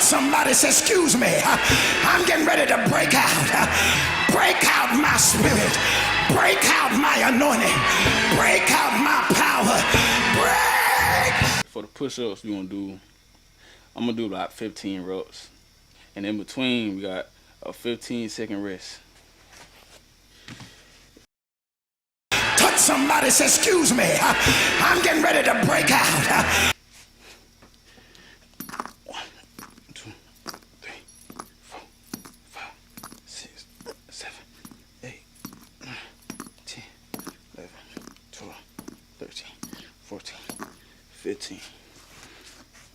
Somebody say, excuse me, I'm getting ready to break out. Break out my spirit. Break out my anointing. Break out my power. Break. For the push-ups, I'm gonna do about 15 reps. And in between, we got a 15-second rest. Touch somebody say, excuse me, I'm getting ready to break out. 1, 2, 3, 4, 5, 6, 7, 8, 9, 10, 11, 12, 13, 14, 15.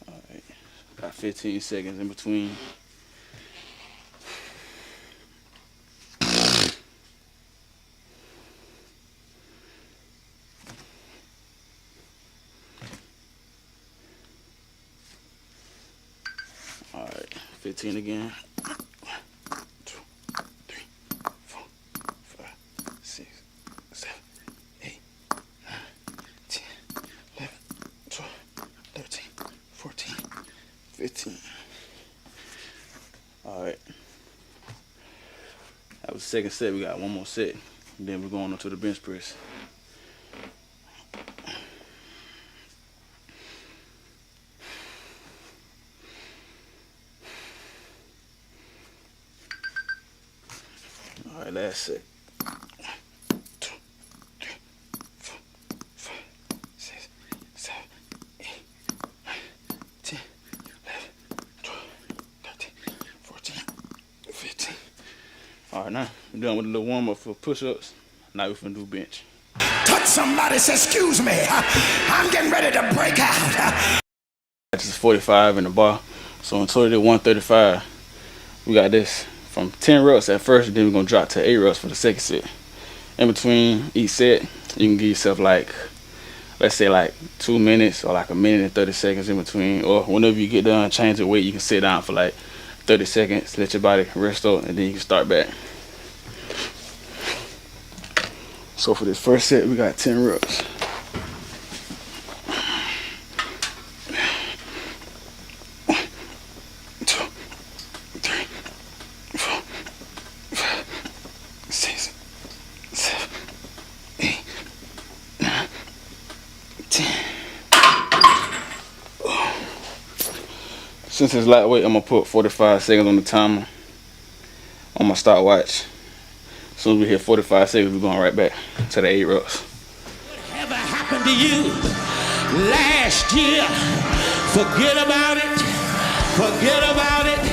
All right, got 15 seconds in between. All right, 15 again. 1, 2, 3, 4, 5, 6, 7, 8, 9, 10, 11, 12, 13, 14, 15. All right. That was the second set. We got one more set. And then we're going on to the bench press. All right, last set. 1, 2, 3, 4, 5, 6, 7, 8, 9, 10, 11, 12, 13, 14, 15. All right, now we're done with a little warm up for push-ups. Now we're gonna do bench. Touch somebody say, excuse me, I'm getting ready to break out. This is 45 in the bar, so in total 135. We got this from 10 reps at first, then we're gonna drop to 8 reps for the second set. In between each set, you can give yourself like, let's say like 2 minutes or like 1 minute and 30 seconds in between, or whenever you get done, change your weight, you can sit down for like 30 seconds, let your body rest up, and then you can start back. So for this first set, we got 10 reps. Since it's lightweight, I'm gonna put 45 seconds on the timer on my stopwatch. As soon as we hit 45 seconds, we're going right back to the 8 reps. Whatever happened to you last year? Forget about it. Forget about it.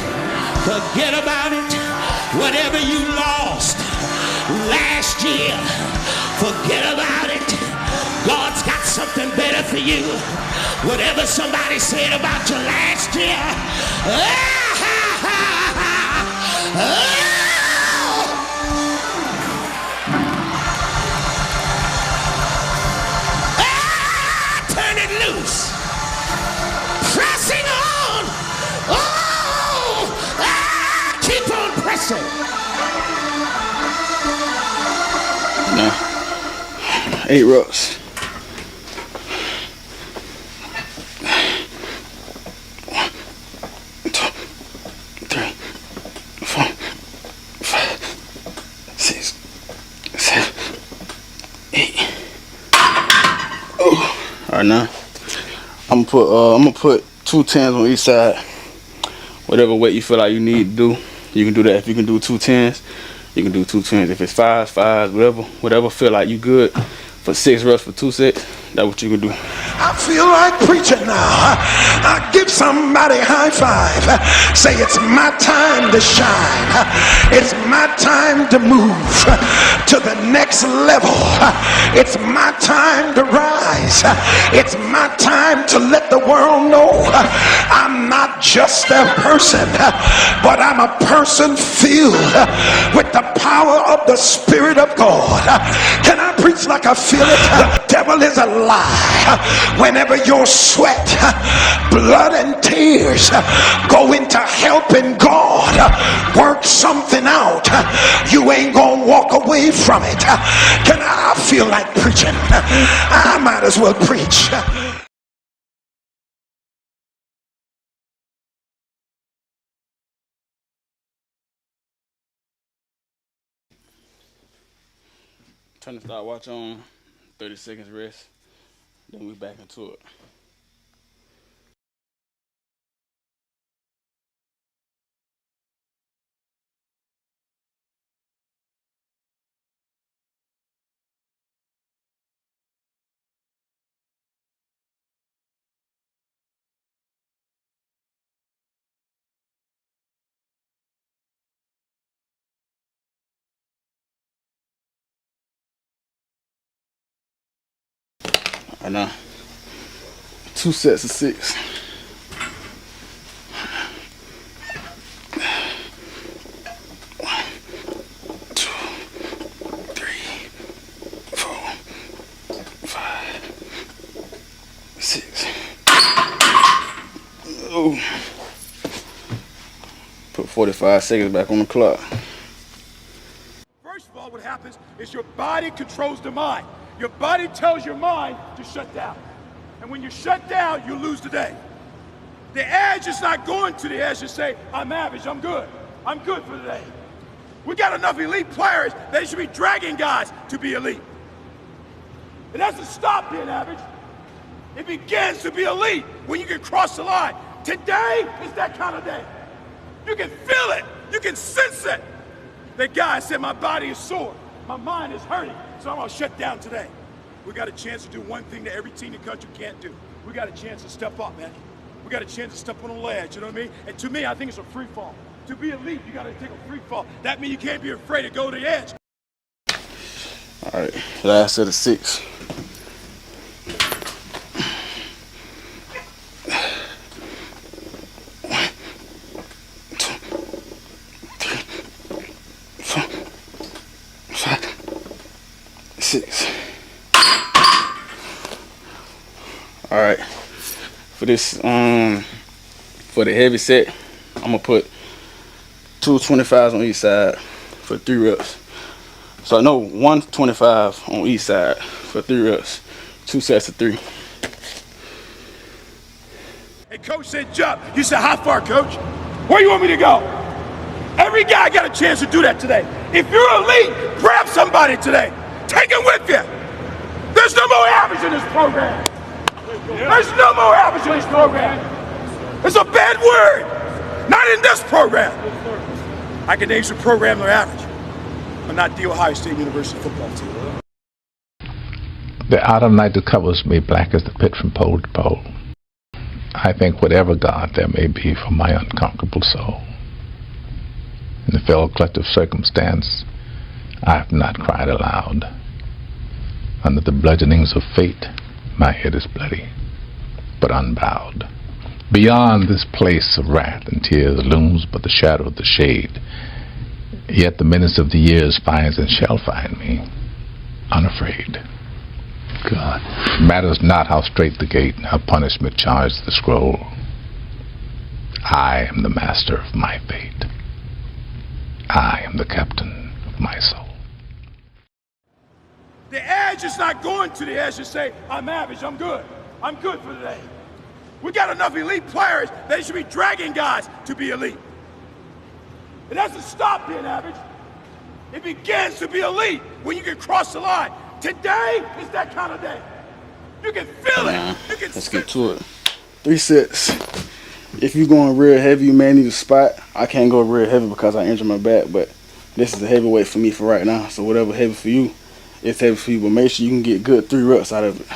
Forget about it. Whatever you lost last year, forget about it. God's got something better for you. Whatever somebody said about you last year, turn it loose. Pressing on. Keep on pressing. Now, 8 reps. 1, 2, 3, 4, 5, 6, 7, 8. All right, now I'm gonna put 2 10s on each side. Whatever weight you feel like you need to do, you can do that. If you can do 2 10s, you can do 2 10s. If it's 5s, whatever feel like you good for 6 reps for 2 sets, that's what you can do. I feel like preaching now. I give somebody a high five. Say it's my time to shine. It's my time to move to the next level. It's my time to rise. It's my time to let the world know I'm not just a person, but I'm a person filled with the power of the Spirit of God. Can I preach like I feel it? The devil is a lie. Whenever your sweat, blood and tears go into helping God work something out, you ain't gonna walk away from it. Can I feel like preaching? I might as well preach. Turn the stopwatch on, 30 seconds rest, then we back into it. Right now, 2 sets of 6. 1, 2, 3, 4, 5, 6. Oh. Put 45 seconds back on the clock. First of all, what happens is your body controls the mind. Your body tells your mind to shut down. And when you shut down, you lose the day. The edge is not going to the edge to say, I'm average, I'm good. I'm good for the day. We got enough elite players, they should be dragging guys to be elite. It doesn't stop being average. It begins to be elite when you can cross the line. Today is that kind of day. You can feel it. You can sense it. That guy said, my body is sore. My mind is hurting, so I'm gonna shut down today. We got a chance to do one thing that every team in the country can't do. We got a chance to step up, man. We got a chance to step on the ledge, you know what I mean? And to me, I think it's a free fall. To be elite, you gotta take a free fall. That means you can't be afraid to go to the edge. All right, last set of 6. 1, 2, 3, 4, 5, 6. All right, for this for the heavy set, I'm gonna put 2 25s on each side for 3 reps. So I know 1 25 on each side for 3 reps, 2 sets of 3. Hey, coach said jump. You said how far, coach? Where you want me to go? Every guy got a chance to do that today. If you're elite, grab somebody today. Take him with you. There's no more average in this program. There's no more average in this program. It's a bad word. Not in this program. I can name some programs that are average, but not the Ohio State University football team. The autumn night that covers me black as the pit from pole to pole. I think whatever God there may be for my unconquerable soul. In the fell clutch of circumstance, I have not cried aloud. Under the bludgeonings of fate, my head is bloody, but unbowed. Beyond this place of wrath and tears looms but the shadow of the shade. Yet the menace of the years finds and shall find me, unafraid. God. Matters not how strait the gate, how punishment charged the scroll. I am the master of my fate. I am the captain of my soul. The edge is not going to the edge to say, I'm average, I'm good. I'm good for the day. We got enough elite players, they should be dragging guys to be elite. It doesn't stop being average. It begins to be elite when you can cross the line. Today is that kind of day. You can feel it. You can Let's get to it. 3 sets. If you're going real heavy, you may need a spot. I can't go real heavy because I injured my back, but this is a heavyweight for me for right now. So whatever heavy for you, it's heavy for you, but make sure you can get good 3 reps out of it.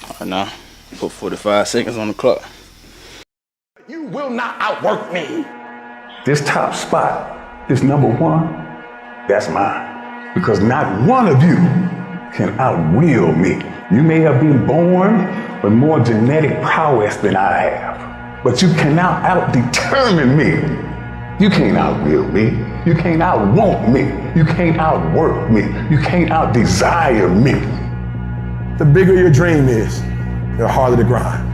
All right, now put 45 seconds on the clock. You will not outwork me. This top spot, this number 1, that's mine. Because not one of you can outwill me. You may have been born with more genetic prowess than I have, but you cannot out-determine me. You can't outwill me. You can't outwant me. You can't outwork me. You can't out-desire me. The bigger your dream is, the harder the grind.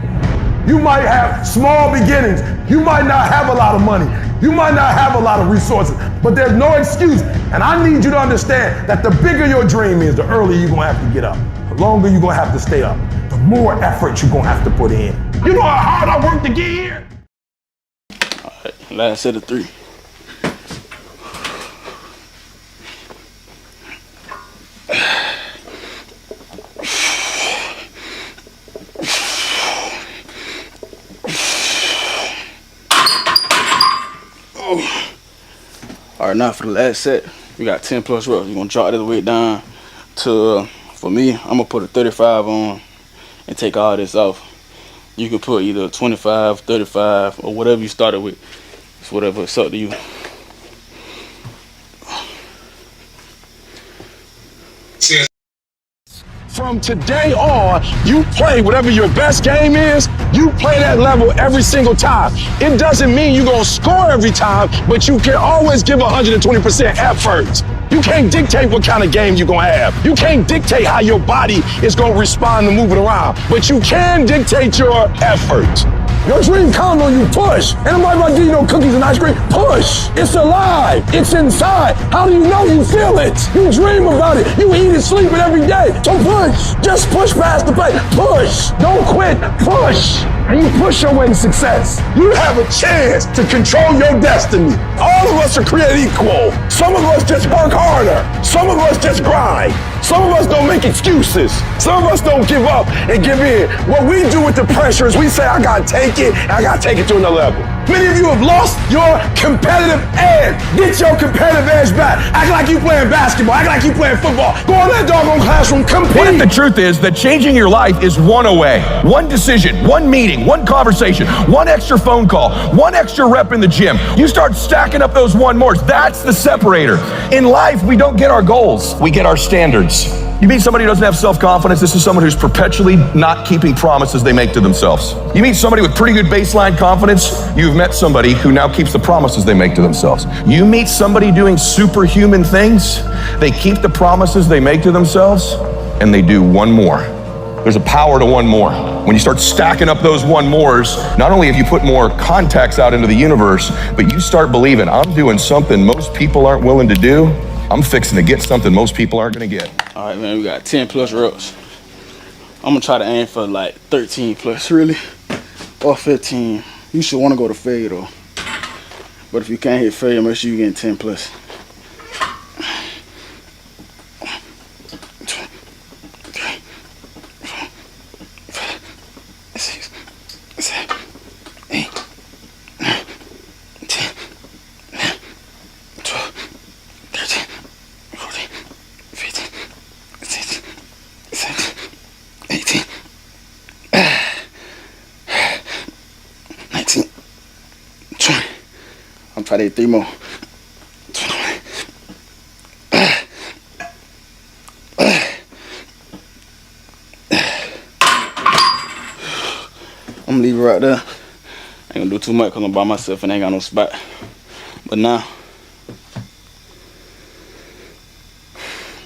You might have small beginnings. You might not have a lot of money. You might not have a lot of resources, but there's no excuse. And I need you to understand that the bigger your dream is, the earlier you're gonna have to get up. longer you're gonna have to stay up, the more effort you're gonna have to put in. You know how hard I worked to get here? All right, last set of 3. All right, now for the last set, we got 10 plus reps. You're gonna drop this weight down to, for me, I'm gonna put a 35 on and take all this off. You can put either 25, 35, or whatever you started with. It's whatever, it's up to you. From today on, you play whatever your best game is, you play that level every single time. It doesn't mean you're gonna score every time, but you can always give 120% effort. You can't dictate what kind of game you're gonna have. You can't dictate how your body is gonna respond to moving around, but you can dictate your effort. Your dream comes on you, push. Ain't nobody about to give you no cookies and ice cream. Push. It's alive. It's inside. How do you know you feel it? You dream about it. You eat and sleep it every day. So push. Just push past the plate. Push. Don't quit. Push. And you push your way to success. You have a chance to control your destiny. All of us are created equal. Some of us just work harder. Some of us just grind. Some of us don't make excuses. Some of us don't give up and give in. What we do with the pressure is we say, I gotta take it, and I gotta take it to another level. Many of you have lost your competitive edge. Get your competitive edge back. Act like you playing basketball. Act like you playing football. Go in that doggone classroom, compete. What if the truth is that changing your life is one away? One decision, one meeting, one conversation, one extra phone call, one extra rep in the gym. You start stacking up those one mores. That's the separator. In life, we don't get our goals. We get our standards. You meet somebody who doesn't have self-confidence, this is someone who's perpetually not keeping promises they make to themselves. You meet somebody with pretty good baseline confidence, you've met somebody who now keeps the promises they make to themselves. You meet somebody doing superhuman things, they keep the promises they make to themselves, and they do one more. There's a power to one more. When you start stacking up those one mores, not only have you put more contacts out into the universe, but you start believing, I'm doing something most people aren't willing to do. I'm fixing to get something most people aren't gonna get. All right, man, we got 10 plus reps. I'm gonna try to aim for like 13 plus, really, or 15. You should wanna go to failure though. But if you can't hit failure, make sure you're getting 10 plus. I'm trying to hit 3 more. I'm gonna leave it right there. I ain't gonna do too much because I'm by myself and I ain't got no spot. But now,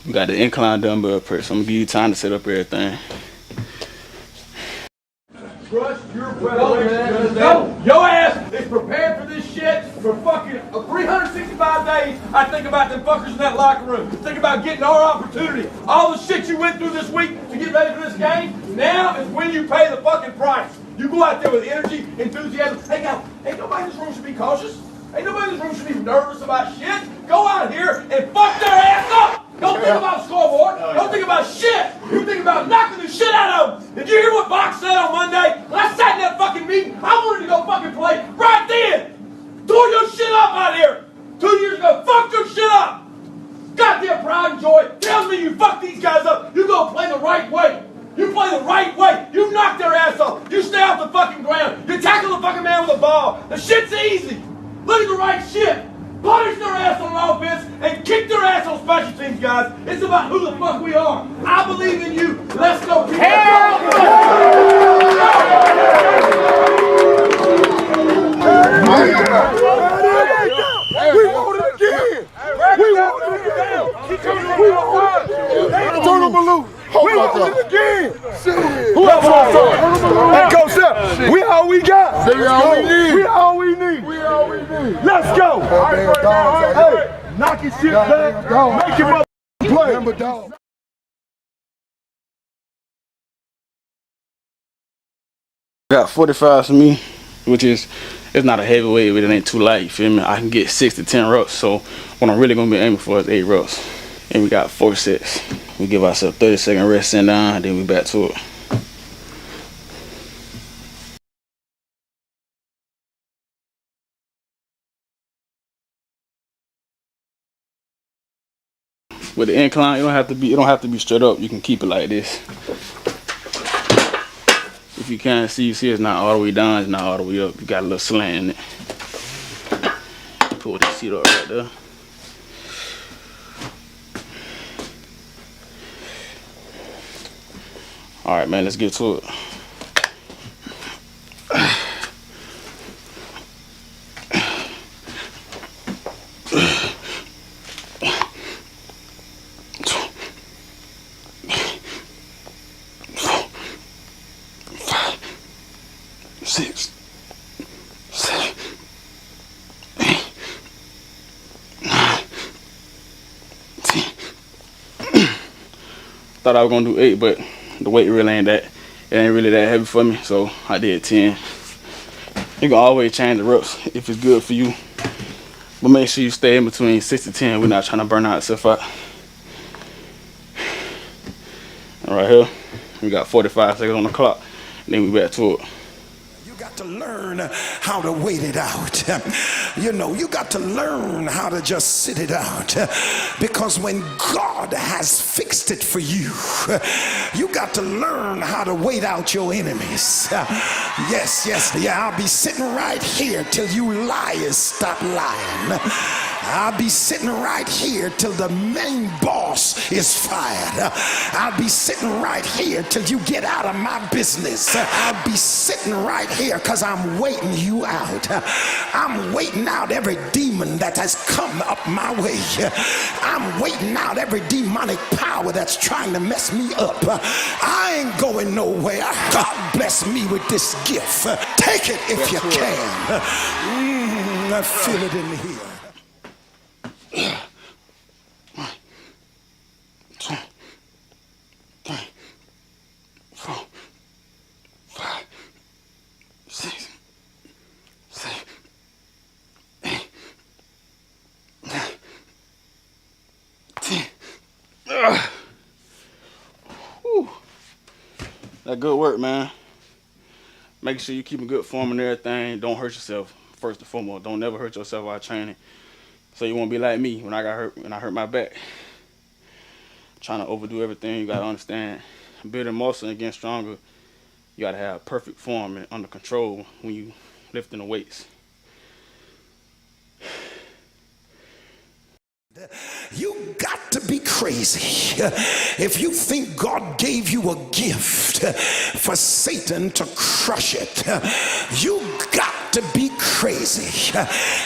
we got the incline dumbbell press. I'm gonna give you time to set up everything. Trust your preparation. Go. Your ass is prepared for this shit for fucking 365 days. I think about them fuckers in that locker room. Think about getting our opportunity. All the shit you went through this week to get ready for this game. Now is when you pay the fucking price. You go out there with energy, enthusiasm. Hey, guys, ain't nobody in this room should be cautious. Ain't nobody in this room should be nervous about shit. Go out here and fuck their ass up. Don't think about scoreboard. Don't think about shit. You think about knocking the shit out of them. Did you hear what Box said on Monday? When I sat in that fucking meeting, I wanted to go fucking play right then. Tore your shit up out here. 2 years ago, fucked your shit up. Goddamn pride and joy tells me you fuck these guys up. You go play the right way. You play the right way. You knock their ass off. You stay off the fucking ground. You tackle the fucking man with a ball. The shit's easy. Look at the right shit. Punish their ass on offense and kick their ass on special teams, guys. It's about who the fuck we are. I believe in you. Let's go. We want it again. We want it again. We want it. Turn them loose. We want it again. Who else on side? Hey, Coach Seth, we all we got. We all we need. We all we need. We all we need. Let's go. Hey, knock your shit back. Make your mother play. Got 45 for me, which is, it's not a heavy weight, but it ain't too light, you feel me? I can get 6 to 10 reps, so what I'm really gonna be aiming for is 8 reps. And we got 4 sets. We give ourselves 30-second rest, sit down, then we back to it. With the incline, it don't have to be straight up. You can keep it like this. If you can't see, you see it's not all the way down, it's not all the way up. You got a little slant in it. Pull the seat up right there. All right, man, let's get to it. Six, 7, 8, 9, 10. Thought I was gonna do 8, but the weight really ain't really that heavy for me, so I did 10. You can always change the reps if it's good for you, but make sure you stay in between 6 to 10. We're not trying to burn ourselves out. And right here, we got 45 seconds on the clock, and then we back to it. To learn how to wait it out. You know, you got to learn how to just sit it out, because when God has fixed it for you, you got to learn how to wait out your enemies. Yes, I'll be sitting right here till you liars stop lying. I'll be sitting right here till the main boss is fired. I'll be sitting right here till you get out of my business. I'll be sitting right here because I'm waiting you out. I'm waiting out every demon that has come up my way. I'm waiting out every demonic power that's trying to mess me up. I ain't going nowhere. God bless me with this gift. Take it if you can. I feel it in here. 1, 2, 3, 4, 5, 6, 7, 8, 9, 10. Whew. That good work, man. Make sure you keep in good form and everything. Don't hurt yourself, first and foremost. Don't never hurt yourself while training. So you won't be like me when I got hurt, when I hurt my back. Trying to overdo everything, you gotta understand. Building muscle and getting stronger, you gotta have perfect form and under control when you lifting the weights. You got to be crazy if you think God gave you a gift for Satan to crush it. You got to be crazy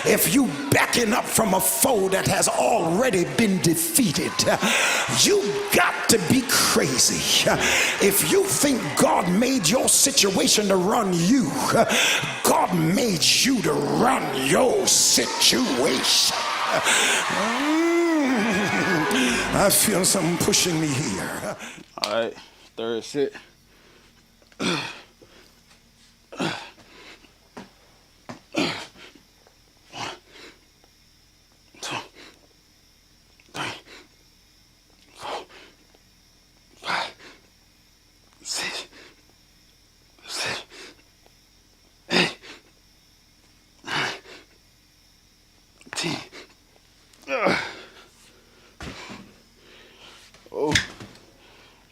if you backing up from a foe that has already been defeated. You got to be crazy if you think God made your situation to run you. God made you to run your situation. I feel something pushing me here. All right, third set. 6, 7, 8, 9, 10. Oh,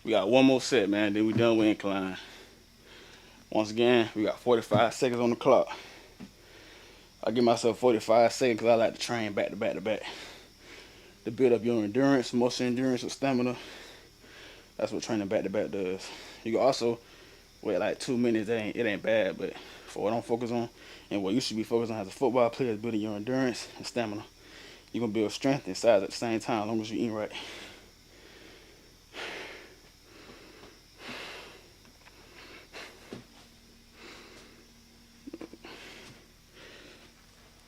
we got one more set, man. Then we done with incline. Once again, we got 45 seconds on the clock. I give myself 45 seconds because I like to train back to back to back to build up your endurance, muscle endurance, or stamina. That's what training back to back does. You can also wait like 2 minutes. It ain't bad, but for what I'm focused on and what you should be focused on as a football player is building your endurance and stamina. You're gonna build strength and size at the same time as long as you eat right.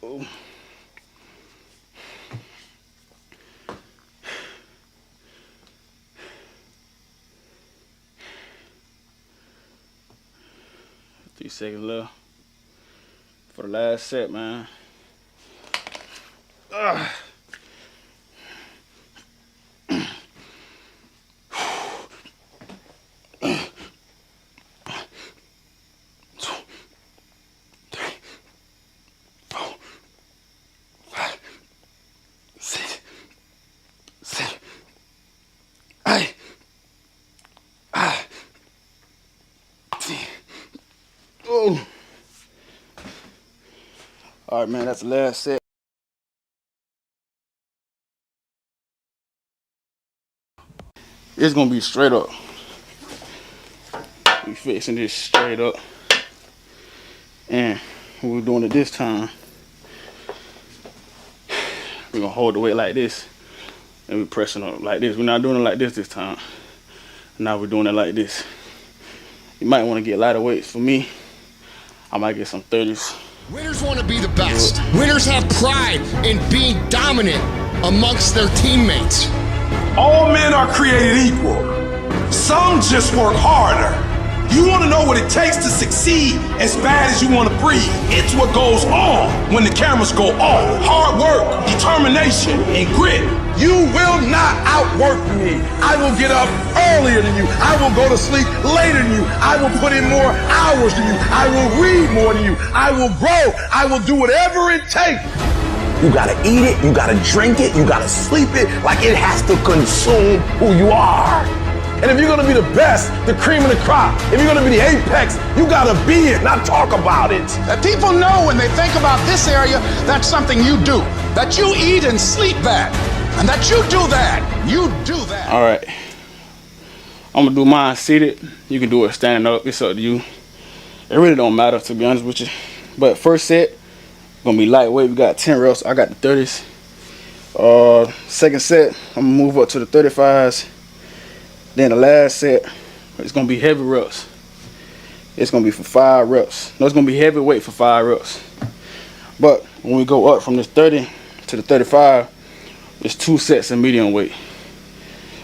Oh. few seconds left for the last set, man. Oh. All right, man, that's the last set. It's gonna be straight up. We fixing this straight up. And when we're doing it this time, we're gonna hold the weight like this. And we're pressing up like this. We're not doing it like this time. Now we're doing it like this. You might want to get lighter weights. For me, I might get some 30s. Winners want to be the best. Winners have pride in being dominant amongst their teammates. All men are created equal. Some just work harder. You want to know what it takes to succeed as bad as you want to breathe. It's what goes on when the cameras go off. Hard work, determination, and grit. You will not outwork me. I will get up earlier than you. I will go to sleep later than you. I will put in more hours than you. I will read more than you. I will grow. I will do whatever it takes. You gotta eat it, you gotta drink it, you gotta sleep it, like it has to consume who you are. And if you're gonna be the best, the cream of the crop, if you're gonna be the apex, you gotta be it, not talk about it. That people know when they think about this area, that's something you do. That you eat and sleep that. And that you do that. You do that. All right. I'm gonna do mine seated. You can do it standing up. It's up to you. It really don't matter, to be honest with you. But first set, gonna be lightweight. We got 10 reps. I got the 30s. Second set, I'm gonna move up to the 35s. Then the last set, it's gonna be heavy reps. It's gonna be for 5 reps. No, it's gonna be heavy weight for 5 reps. But when we go up from this 30 to the 35, it's 2 sets of medium weight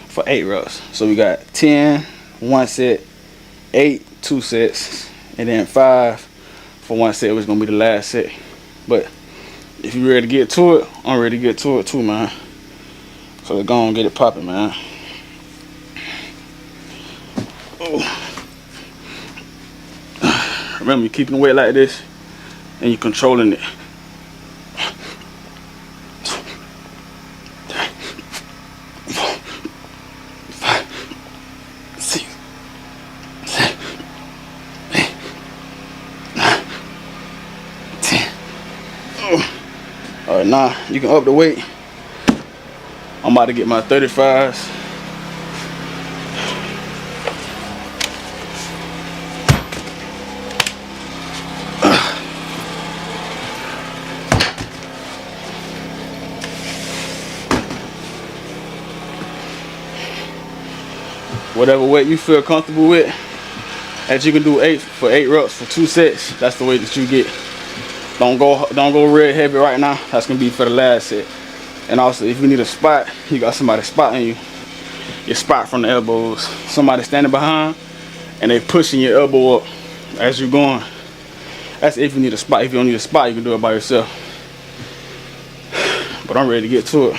for 8 reps. So we got 10, 1 set, 8, 2 sets, and then 5 for 1 set, which is gonna be the last set. But if you're ready to get to it, I'm ready to get to it too, man. So let's go and get it popping, man. Oh. Remember, you're keeping the weight like this and you're controlling it. 10. All right, now you can up the weight. I'm about to get my 35s. Whatever weight you feel comfortable with, as you can do 8 for 8 reps for 2 sets. That's the weight that you get. Don't go real heavy right now. That's gonna be for the last set. And also, if you need a spot, you got somebody spotting you. Your spot from the elbows. Somebody standing behind, and they pushing your elbow up as you're going. That's if you need a spot. If you don't need a spot, you can do it by yourself. But I'm ready to get to it.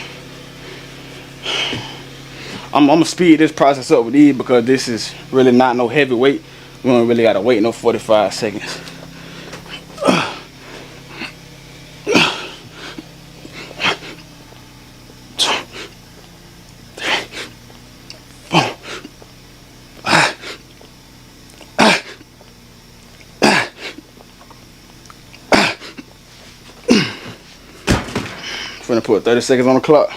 I'm gonna speed this process up with these because this is really not no heavy weight. We don't really gotta wait no 45 seconds. We're gonna put 30 seconds on the clock,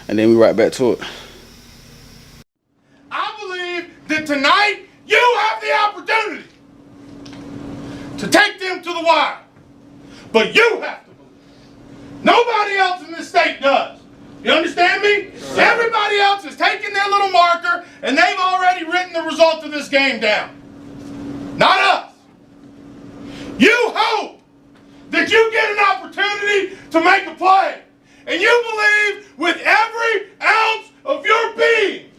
and then we right back to it. I believe that tonight you have the opportunity to take them to the wire. But you have to believe. Nobody else in this state does. You understand me? Yes, everybody else is taking their little marker and they've already written the result of this game down. Not us. You hope that you get an opportunity to make a play. And you believe with every ounce of your being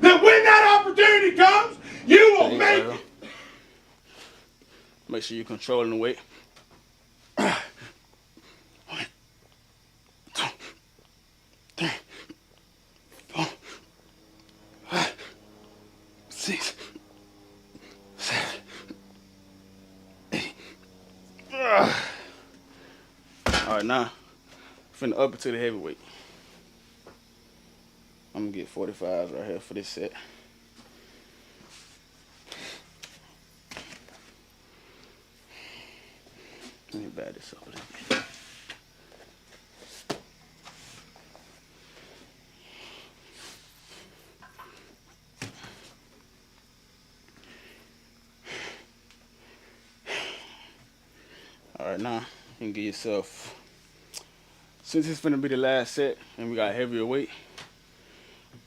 that when that opportunity comes, you will make it. Make sure you're controlling the weight. 1, 2, 3, 4, 5, 6, 7, 8. All right, now finna up it to the heavyweight. I'm gonna get 45s right here for this set. Let me back this up a little bit. All right, now you can give yourself, since it's finna be the last set and we got heavier weight,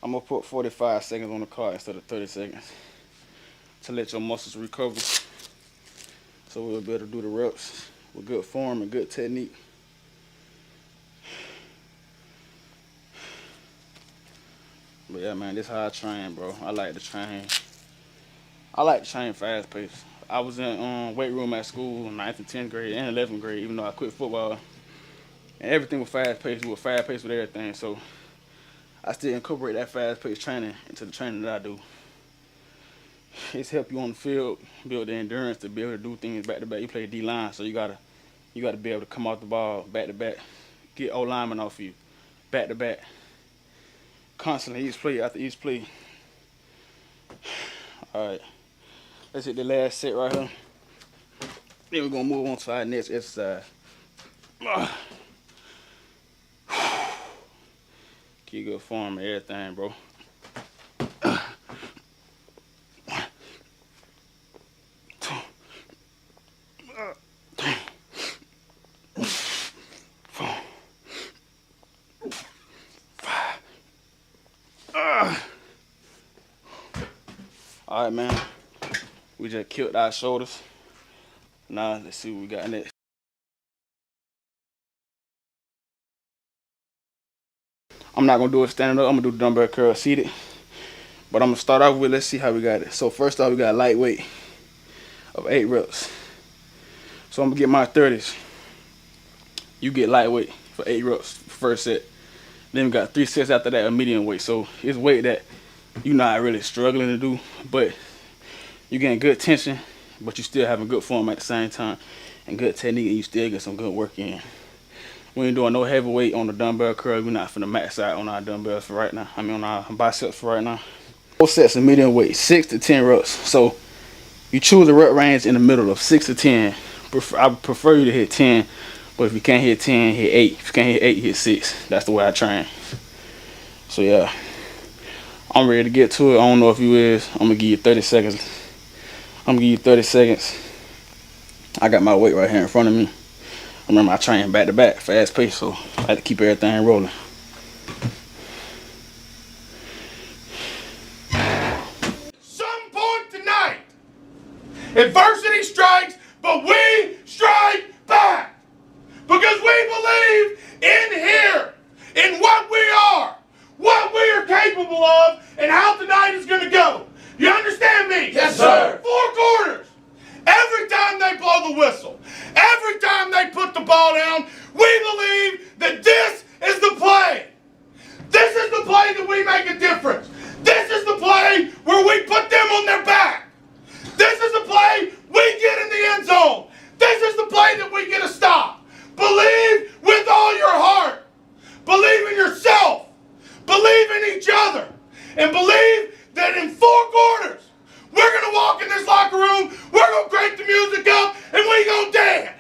I'm gonna put 45 seconds on the clock instead of 30 seconds to let your muscles recover, so we'll be able to do the reps with good form and good technique. But yeah, man, this is how I train, bro. I like to train fast paced. I was in weight room at school, 9th and 10th grade and 11th grade, even though I quit football. And everything was fast paced. We were fast paced with everything. So I still incorporate that fast paced training into the training that I do. It's help you on the field, build the endurance to be able to do things back to back. You play D-line, so you gotta be able to come off the ball back to back, get O-lineman off you, back to back, constantly each play after each play. All right, let's hit the last set right here. Then we're gonna move on to our next exercise. Keep good form and everything, bro. 1, 2, 3, 4, 5. All right, man. We just killed our shoulders. Now let's see what we got next. I'm not gonna do it standing up. I'm gonna do the dumbbell curl seated. But I'm gonna start off with, let's see how we got it. So first off, we got lightweight of 8 reps. So I'm gonna get my 30s. You get lightweight for 8 reps first set. Then we got 3 sets after that of medium weight. So it's weight that you're not really struggling to do, but you're getting good tension, but you still having good form at the same time and good technique, and you still get some good work in. We ain't doing no heavyweight on the dumbbell curl. We're not finna max out on our dumbbells for right now. I mean on our biceps for right now. 4 sets of medium weight, 6 to 10 reps. So you choose a rep range in the middle of 6 to 10. I prefer you to hit 10, but if you can't hit 10, hit 8. If you can't hit 8, hit 6. That's the way I train. So yeah, I'm ready to get to it. I don't know if you is. I'm gonna give you 30 seconds. I got my weight right here in front of me. Remember, I train back to back, fast pace, so I had to keep everything rolling. Some point tonight, adversity strikes, but we strike back. Because we believe in here, in what we are capable of, and how tonight is going to go. You understand me? Yes, sir. 4 quarters. Every time they blow the whistle, every time they put the ball down, we believe that this is the play. This is the play that we make a difference. This is the play where we put them on their back. This is the play we get in the end zone. This is the play that we get a stop. Believe with all your heart. Believe in yourself. Believe in each other. And believe that in 4 quarters, we're going to walk in this locker room, we're going to crank the music up, and we're going to dance.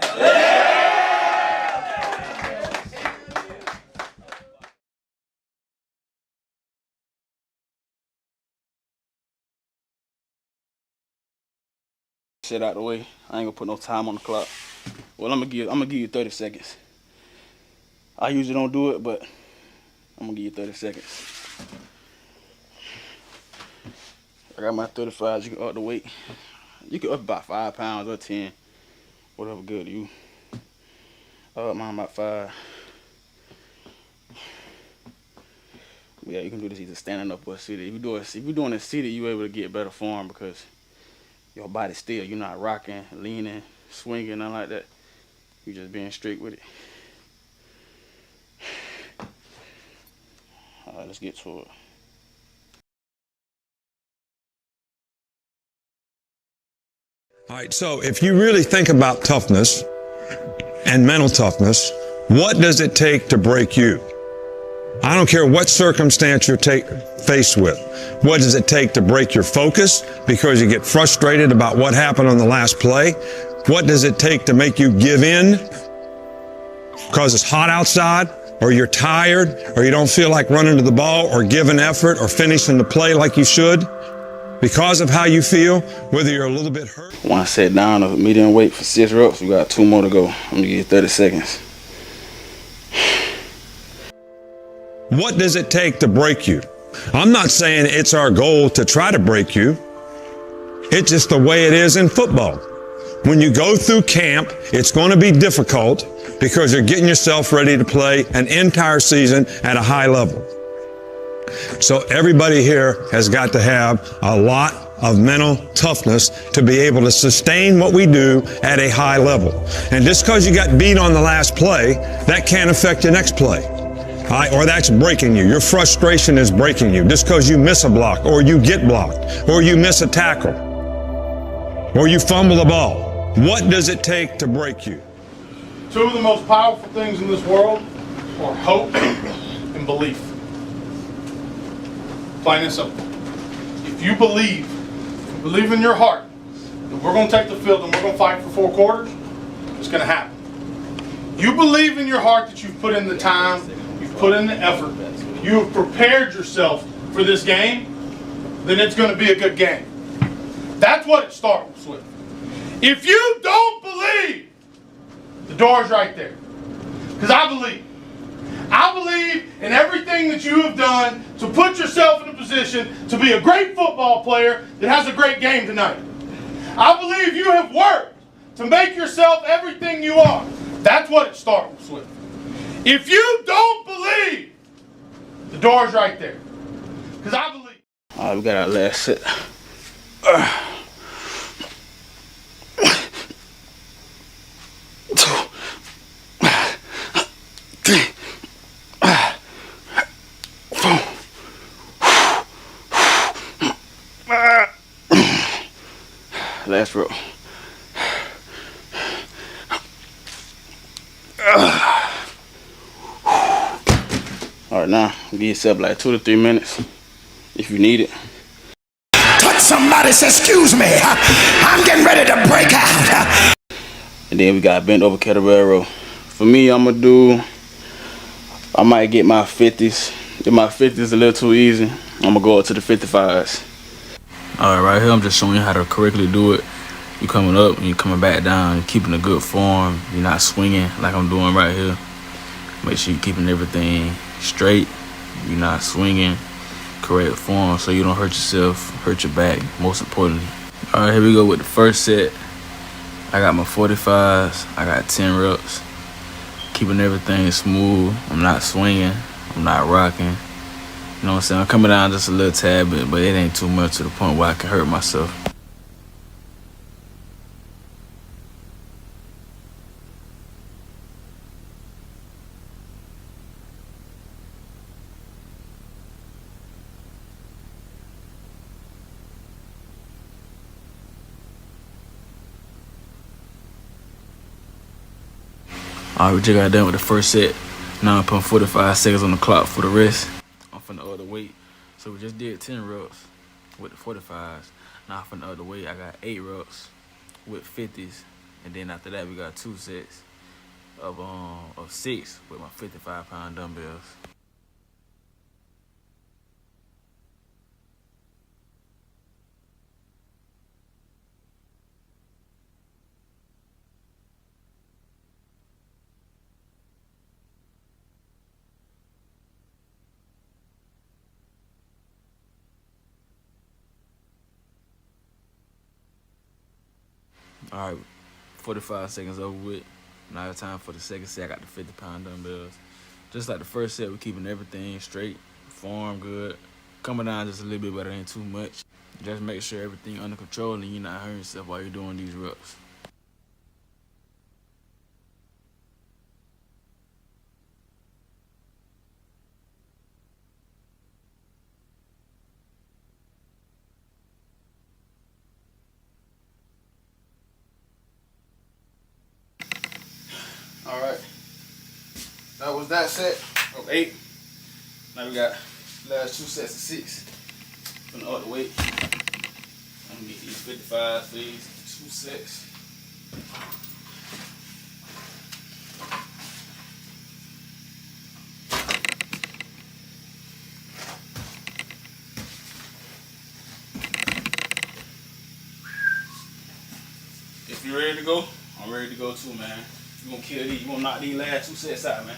Shit out the way. I ain't gonna put no time on the clock. Well, I'm gonna give you 30 seconds. I usually don't do it, but I'm gonna give you 30 seconds. I got my 35s. You can up the weight. You can up about 5 pounds or 10, whatever good to you. I up mine about 5. Yeah, you can do this either standing up or seated. If you're doing it seated, you're able to get better form because your body still. You're not rocking, leaning, swinging, nothing like that. You're just being strict with it. All right, let's get to it. All right, so if you really think about toughness and mental toughness, what does it take to break you? I don't care what circumstance you're faced with. What does it take to break your focus because you get frustrated about what happened on the last play? What does it take to make you give in because it's hot outside, or you're tired, or you don't feel like running to the ball or giving effort or finishing the play like you should? Because of how you feel, whether you're a little bit hurt. When I sat down a medium weight for 6 reps, we got 2 more to go. I'm gonna give you 30 seconds. What does it take to break you? I'm not saying it's our goal to try to break you. It's just the way it is in football. When you go through camp, it's going to be difficult because you're getting yourself ready to play an entire season at a high level. So everybody here has got to have a lot of mental toughness to be able to sustain what we do at a high level. And just because you got beat on the last play, that can't affect your next play. Or that's breaking you. Your frustration is breaking you. Just because you miss a block, or you get blocked, or you miss a tackle, or you fumble the ball. What does it take to break you? Two of the most powerful things in this world are hope and belief. Plain and simple. If you believe in your heart that we're going to take the field and we're going to fight for 4 quarters, it's going to happen. You believe in your heart that you've put in the time, you've put in the effort, you have prepared yourself for this game, then it's going to be a good game. That's what it starts with. If you don't believe, the door's right there. Because I believe. I believe in everything that you have done to put yourself in a position to be a great football player that has a great game tonight. I believe you have worked to make yourself everything you are. That's what it starts with. If you don't believe, the door's right there. Because I believe. All right, we got our last set. Last row. All right, now give yourself like 2 to 3 minutes if you need it. Touch somebody, say, excuse me, I'm getting ready to break out. And then we got bent over kettlebell row. For me, I might get my 50s. If my 50s a little too easy, I'm gonna go up to the 55s. All right, right here, I'm just showing you how to correctly do it. You coming up and you coming back down, you're keeping a good form. You're not swinging like I'm doing right here. Make sure you're keeping everything straight. You're not swinging, correct form, so you don't hurt yourself, hurt your back, most importantly. All right, here we go with the first set. I got my 45s. I got 10 reps. Keeping everything smooth. I'm not swinging. I'm not rocking. You know what I'm saying? I'm coming down just a little tad bit, but it ain't too much to the point where I can hurt myself. All right, we just got done with the first set. Now I'm putting 45 seconds on the clock for the rest. I'm finna other weight. So we just did 10 reps with the 45s. Now I'm finna other weight. I got 8 reps with 50s. And then after that, we got 2 sets of 6 with my 55-pound dumbbells. All right, 45 seconds over with. Now it's time for the second set. I got the 50-pound dumbbells. Just like the first set, we're keeping everything straight, form good. Coming down just a little bit, but it ain't too much. Just make sure everything under control and you're not hurting yourself while you're doing these reps. All right, that was that set of 8. Now we got last 2 sets of 6. Gonna up the weight. I'm gonna get these 55 for these 2 sets. If you're ready to go, I'm ready to go too, man. You're gonna kill these. You're gonna knock these last 2 sets out, man.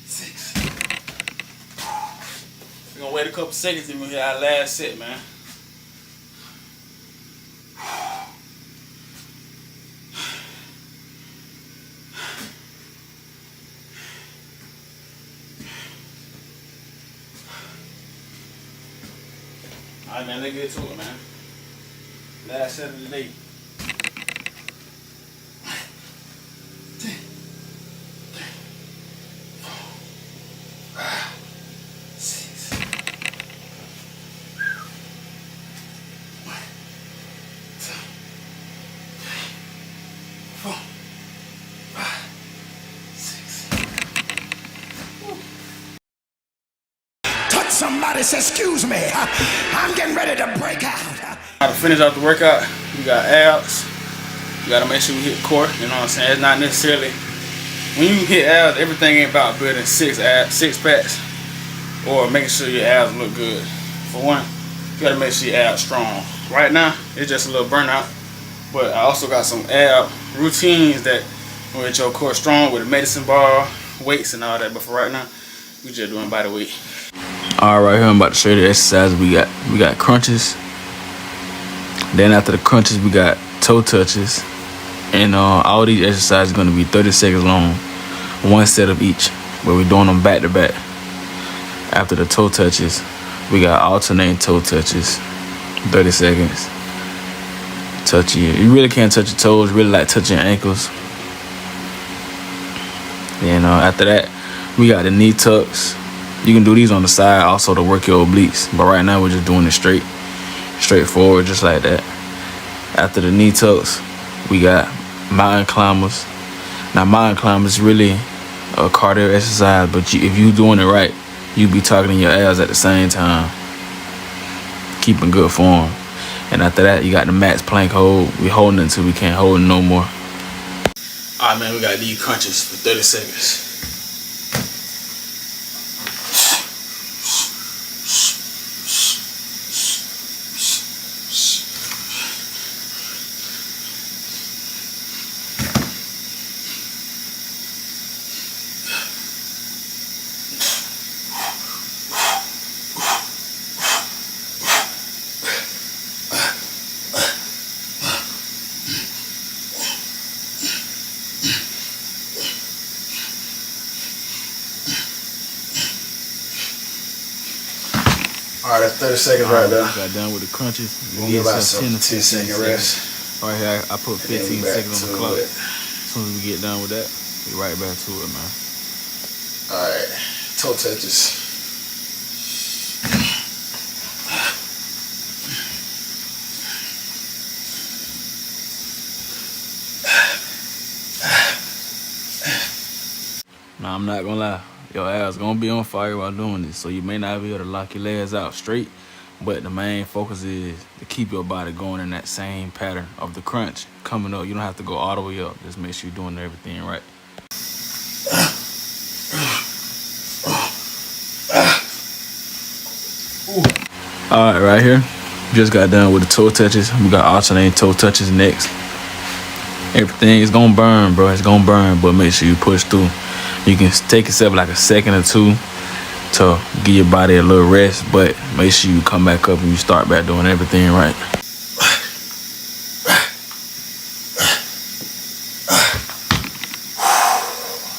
6. We're gonna wait a couple seconds and we'll hit our last set, man. Alright, man, let's get to it, man. Last set of the day. 4, 5, 6. Touch somebody, say, excuse me, I'm getting ready to break out. To finish out the workout, we got abs. You gotta make sure we hit core, you know what I'm saying? It's not necessarily, when you hit abs, everything ain't about building 6 packs or making sure your abs look good. For one, you gotta make sure your abs strong. Right now, it's just a little burnout, but I also got some ab routines that will get your core strong with a medicine ball, weights and all that. But for right now, we just doing body weight. All right, here I'm about to show you the exercises we got. We got crunches. Then after the crunches, we got toe touches. And all these exercises are gonna be 30 seconds long, 1 set of each, but we're doing them back to back. After the toe touches, we got alternating toe touches, 30 seconds. Touch you really can't touch your toes, really like touching your ankles. Then after that, we got the knee tucks. You can do these on the side also to work your obliques, but right now we're just doing it straightforward, just like that. After the knee tucks, we got mountain climbers. Now mountain climbers is really a cardio exercise, but if you doing it right, you be targeting your abs at the same time, keeping good form. And after that, you got the max plank hold. We holding it until we can't hold it no more. All right, man, we got these crunches for 30 seconds. All right, that's 30 seconds right there. Got done with the crunches. We'll give ourselves a 10-second rest. Right here, I put 15 seconds on the clock. As soon as we get done with that, we right back to it, man. All right, toe touches. Now, I'm not gonna lie. Your ass gonna be on fire while doing this, so you may not be able to lock your legs out straight, but the main focus is to keep your body going in that same pattern of the crunch coming up. You don't have to go all the way up. Just make sure you're doing everything right. All right, right here, just got done with the toe touches. We got alternating toe touches next. Everything is gonna burn, bro. It's gonna burn, but make sure you push through. You can take yourself like a second or two to give your body a little rest, but make sure you come back up and you start back doing everything right.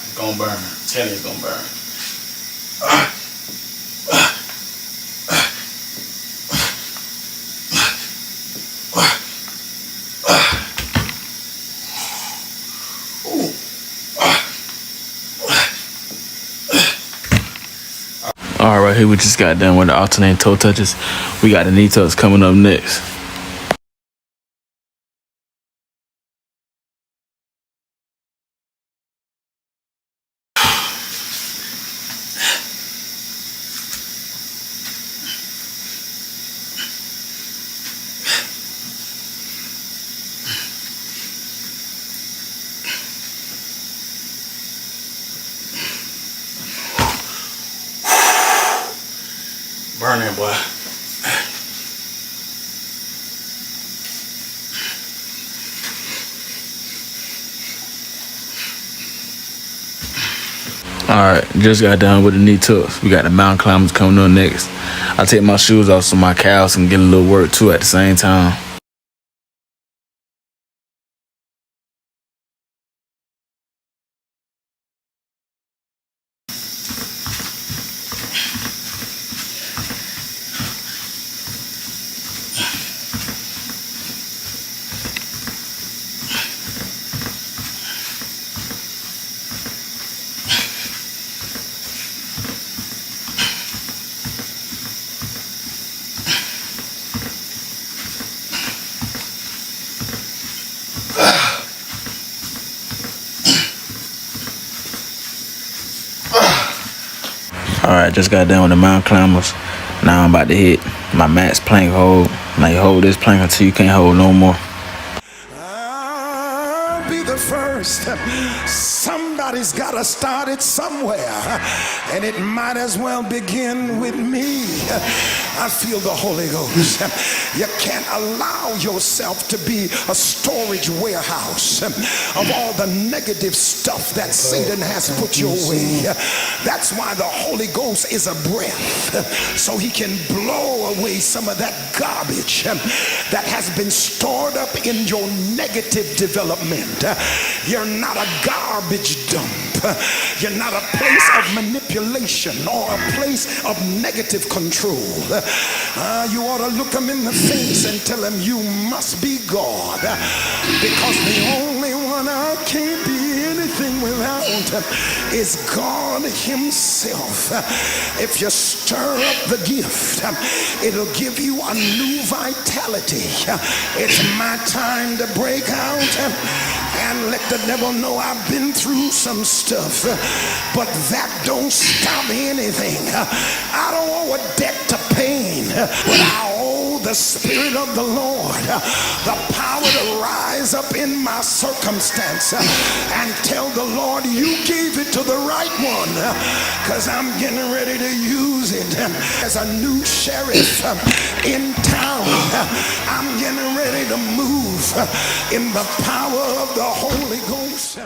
It's gonna burn. Tell you it's gonna burn. All right, here we just got done with the alternating toe touches. We got the knee tucks coming up next. Burning, boy. Alright, just got done with the knee tucks. We got the mountain climbers coming up next. I take my shoes off so my calves can get a little work too at the same time. Alright, just got done with the mountain climbers. Now I'm about to hit my max plank hold. Now you hold this plank until you can't hold no more. I'll be the first. Somebody's got to start it somewhere, and it might as well begin with me. I feel the Holy Ghost. You can't allow yourself to be a storage warehouse of all the negative stuff that Satan has put your way. That's why the Holy Ghost is a breath, so he can blow away some of that garbage that has been stored up in your negative development. You're not a garbage dump. You're not a place of manipulation or a place of negative control. You ought to look them in the face and tell them you must be God, because the only one I can't be anything without is God himself. If you stir up the gift, it'll give you a new vitality. It's my time to break out and let the devil know I've been through some stuff, but that don't stop anything. I don't owe a debt to pain, but I owe the Spirit of the Lord the power to rise up in my circumstance and tell the Lord, you gave it to the right one, because I'm getting ready to use it as a new sheriff in town. I'm getting ready to move in the power of the Holy Ghost.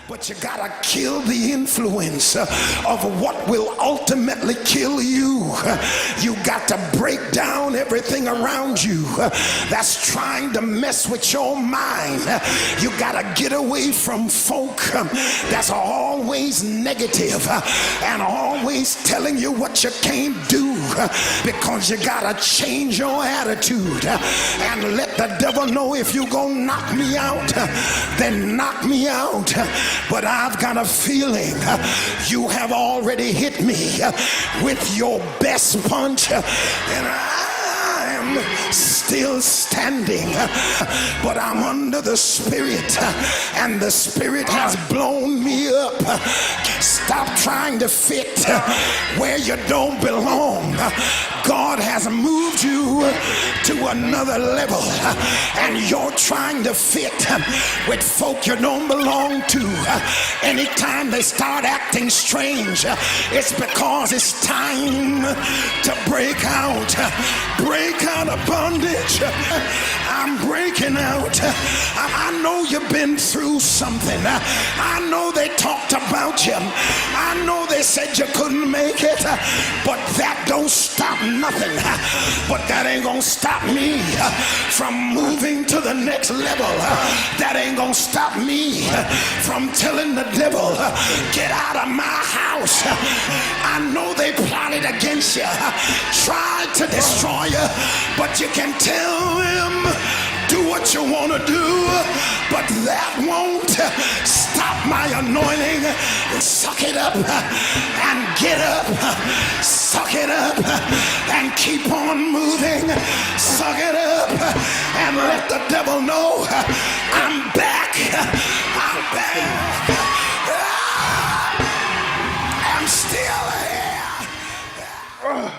But you gotta kill the influence of what will ultimately kill you. You got to break down everything around you that's trying to mess with your mind. You gotta get away from folk that's always negative and always telling you what you can't do, because you gotta change your attitude and let the devil know, if you gonna knock me out, then knock me out. But I've got a feeling you have already hit me with your best punch, and I'm still standing, but I'm under the Spirit, and the Spirit has blown me up. Stop trying to fit where you don't belong. God has moved you to another level, and you're trying to fit with folk you don't belong to. Anytime they start acting strange, it's because it's time to break out. Break out of bondage. I'm breaking out. I know you've been through do something. I know they talked about you. I know they said you couldn't make it, but that don't stop nothing. But that ain't gonna stop me from moving to the next level. That ain't gonna stop me from telling the devil, get out of my house. I know they plotted against you, tried to destroy you, but you can tell them, do what you want to do, but that won't stop my anointing. Suck it up and get up. Suck it up and keep on moving. Suck it up and let the devil know I'm back. I'm back. I'm still here.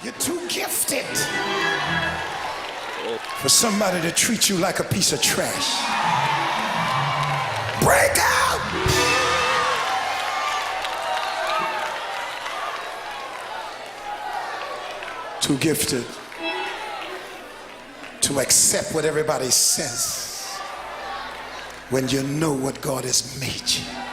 You're too gifted for somebody to treat you like a piece of trash. Breakout! Too gifted to accept what everybody says when you know what God has made you.